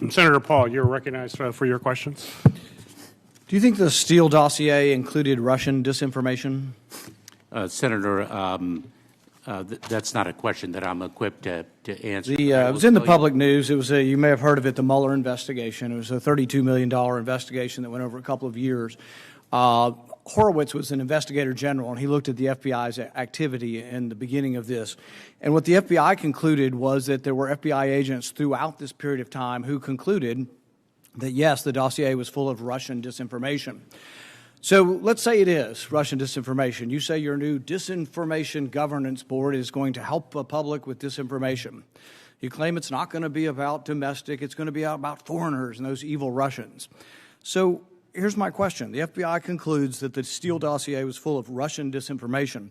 Senator Paul, you're recognized for your questions. Do you think the Steele dossier included Russian disinformation? Senator, that's not a question that I'm equipped to answer. It was in the public news. It was you may have heard of it, the Mueller investigation. It was a $32 million investigation that went over a couple of years. Horowitz was an investigator general, and he looked at the FBI's activity in the beginning of this. And what the FBI concluded was that there were FBI agents throughout this period of time who concluded that, yes, the dossier was full of Russian disinformation. So let's say it is Russian disinformation. You say your new disinformation governance board is going to help the public with disinformation. You claim it's not going to be about domestic, it's going to be about foreigners and those evil Russians. So here's my question. The FBI concludes that the Steele dossier was full of Russian disinformation.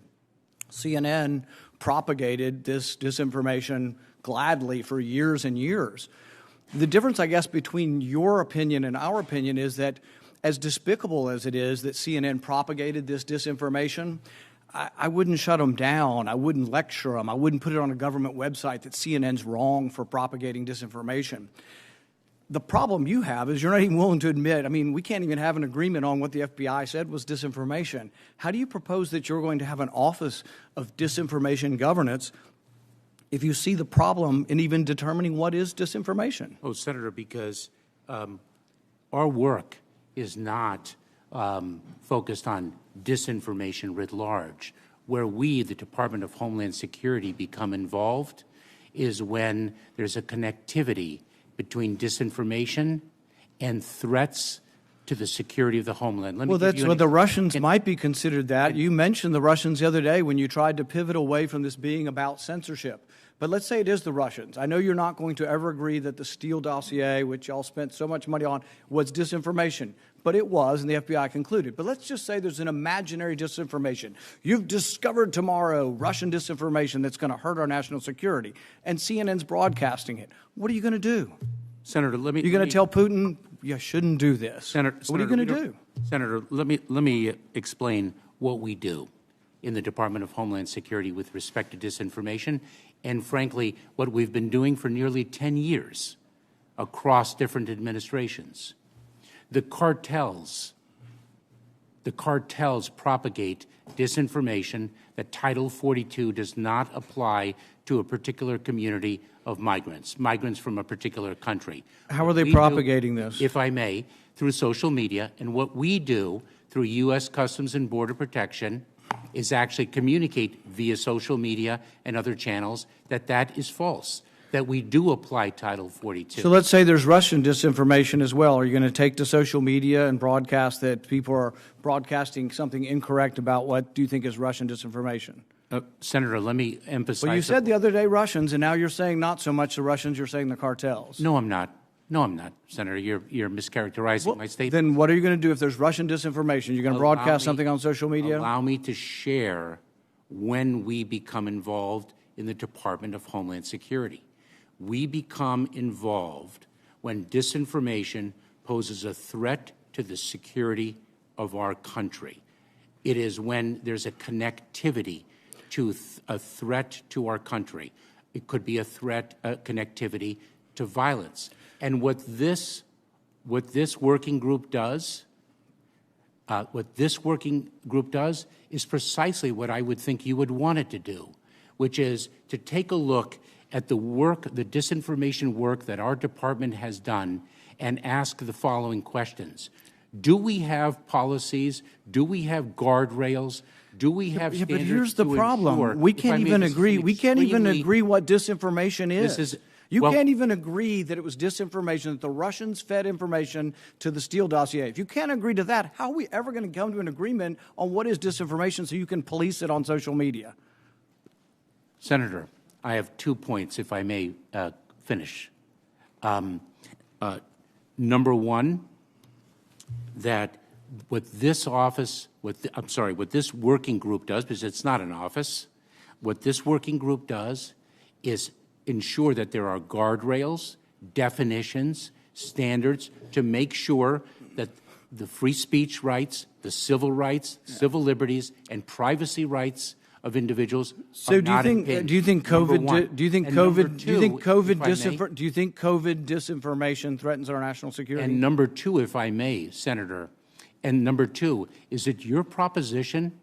CNN propagated this disinformation gladly for years and years. The difference, I guess, between your opinion and our opinion is that as despicable as it is that CNN propagated this disinformation, I wouldn't shut them down. I wouldn't lecture them. I wouldn't put it on a government website that CNN's wrong for propagating disinformation. The problem you have is you're not even willing to admit, we can't even have an agreement on what the FBI said was disinformation. How do you propose that you're going to have an office of disinformation governance if you see the problem in even determining what is disinformation? Oh, Senator, because our work is not focused on disinformation writ large. Where we, the Department of Homeland Security, become involved is when there's a connectivity between disinformation and threats to the security of the homeland. Well, that's what the Russians might be considered that. You mentioned the Russians the other day when you tried to pivot away from this being about censorship. But let's say it is the Russians. I know you're not going to ever agree that the Steele dossier, which y'all spent so much money on, was disinformation. But it was, and the FBI concluded. But let's just say there's an imaginary disinformation. You've discovered tomorrow Russian disinformation that's going to hurt our national security, and CNN's broadcasting it. What are you going to do? Senator, let me... You're going to tell Putin, you shouldn't do this. Senator, what are you going to do? Senator, let me explain what we do in the Department of Homeland Security with respect to disinformation, and frankly, what we've been doing for nearly 10 years across different administrations. The cartels propagate disinformation that Title 42 does not apply to a particular community of migrants from a particular country. How are they propagating this? If I may, through social media. And what we do through U.S. Customs and Border Protection is actually communicate via social media and other channels that is false, that we do apply Title 42. So let's say there's Russian disinformation as well. Are you going to take to social media and broadcast that people are broadcasting something incorrect about what do you think is Russian disinformation? Senator, let me emphasize... Well, you said the other day Russians, and now you're saying not so much the Russians, you're saying the cartels. No, I'm not. No, I'm not, Senator. You're mischaracterizing my statement. Then what are you going to do if there's Russian disinformation? You're going to broadcast something on social media? Allow me to share when we become involved in the Department of Homeland Security. We become involved when disinformation poses a threat to the security of our country. It is when there's a connectivity to a threat to our country. It could be a threat, connectivity to violence. And what this working group does, is precisely what I would think you would want it to do, which is to take a look at the disinformation work that our department has done and ask the following questions. Do we have policies? Do we have guardrails? Do we have standards? But here's the problem. We can't even agree. We can't even agree what disinformation is. You can't even agree that it was disinformation, that the Russians fed information to the Steele dossier. If you can't agree to that, how are we ever going to come to an agreement on what is disinformation so you can police it on social media? Senator, I have 2 points, if I may finish. Number one, that what this working group does, because it's not an office, what this working group does is ensure that there are guardrails, definitions, standards to make sure that the free speech rights, the civil rights, civil liberties, and privacy rights of individuals So are do you not think impinged. do you think Number COVID one. do you think And number COVID do you think two, COVID if I may, do you think COVID disinformation threatens our national security? and number two, if I may, Senator, and number two, is it your proposition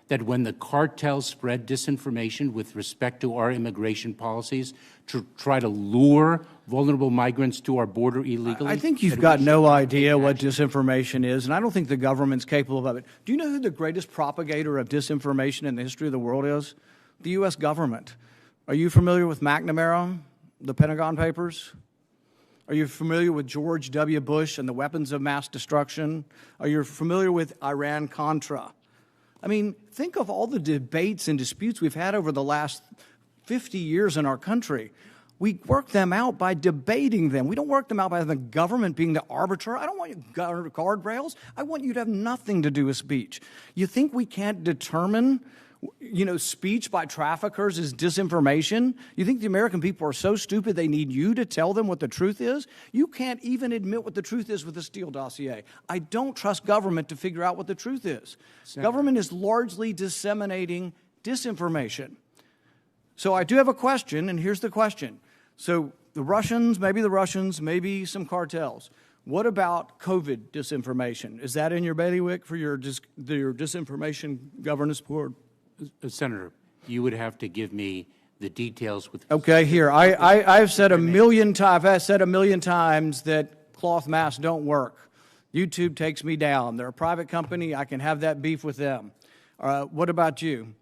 that when the cartels spread disinformation with respect to our immigration policies to try to lure vulnerable migrants to our border illegally? I think you've that got we no should not idea take what action? disinformation is, and I don't think the government's capable of it. Do you know who the greatest propagator of disinformation in the history of the world is? The U.S. government. Are you familiar with McNamara, the Pentagon Papers? Are you familiar with George W. Bush and the weapons of mass destruction? Are you familiar with Iran-Contra? I mean, think of all the debates and disputes we've had over the last 50 years in our country. We work them out by debating them. We don't work them out by the government being the arbiter. I don't want you guardrails. I want you to have nothing to do with speech. You think we can't determine, speech by traffickers is disinformation? You think the American people are so stupid they need you to tell them what the truth is? You can't even admit what the truth is with the Steele dossier. I don't trust government to figure out what the truth is. Government is largely disseminating disinformation. So I do have a question, and here's the question. So the Russians, maybe some cartels. What about COVID disinformation? Is that in your bailiwick for your disinformation governance board? Senator, you would have to give me the details with. Okay, here. I've said a million times. I've said a million times that cloth masks don't work. YouTube takes me down. They're a private company. I can have that beef with them. What about you?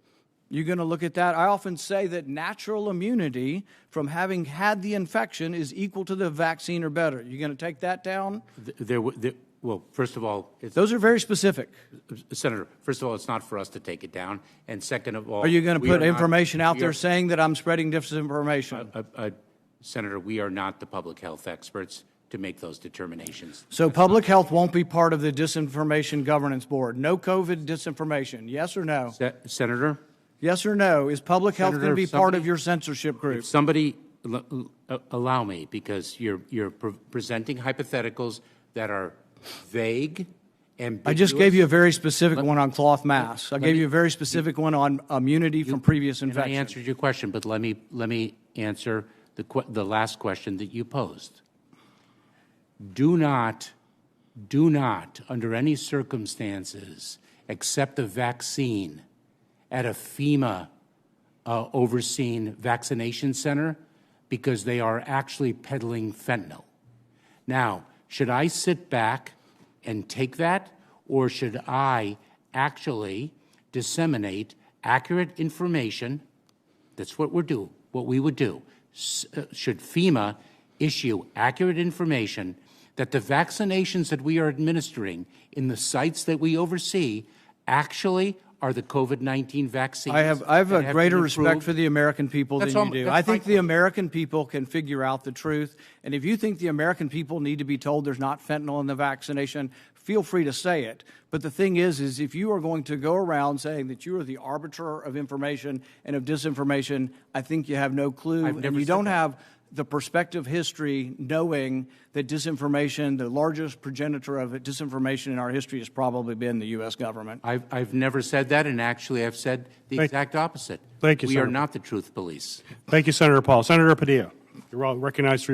You going to look at that? I often say that natural immunity from having had the infection is equal to the vaccine or better. You going to take that down? Well, first of all, Those are very specific. Senator, first of all, it's not for us to take it down. And second of all, Are you going to put information out there are, saying that I'm spreading disinformation? Senator, we are not the public health experts to make those determinations. So public health won't be part of the disinformation governance board. No COVID disinformation. Yes or no? Senator? Yes or no? Is public health going to be part of your censorship group? If somebody, allow me, because you're presenting hypotheticals that are vague, ambiguous. I just gave you a very specific one on cloth masks. I gave you a very specific one on immunity from previous infection. I answered your question, but let me answer the last question that you posed. Do not, under any circumstances, accept a vaccine at a FEMA overseen vaccination center because they are actually peddling fentanyl. Now, should I sit back and take that, or should I actually disseminate accurate information? That's what we would do. Should FEMA issue accurate information that the vaccinations that we are administering in the sites that we oversee actually are the COVID-19 vaccines? I have a greater respect for the American people than you do. I think the American people can figure out the truth. And if you think the American people need to be told there's not fentanyl in the vaccination, feel free to say it. But the thing is if you are going to go around saying that you are the arbiter of information and of disinformation, I think you have no clue. And you don't have the perspective history knowing that disinformation, the largest progenitor of disinformation in our history has probably been the U.S. government. I've never said that, and actually I've said the exact opposite. Thank you, We Senator. are not the truth police. Thank you, Senator Paul. Senator Padilla, you're all recognized for your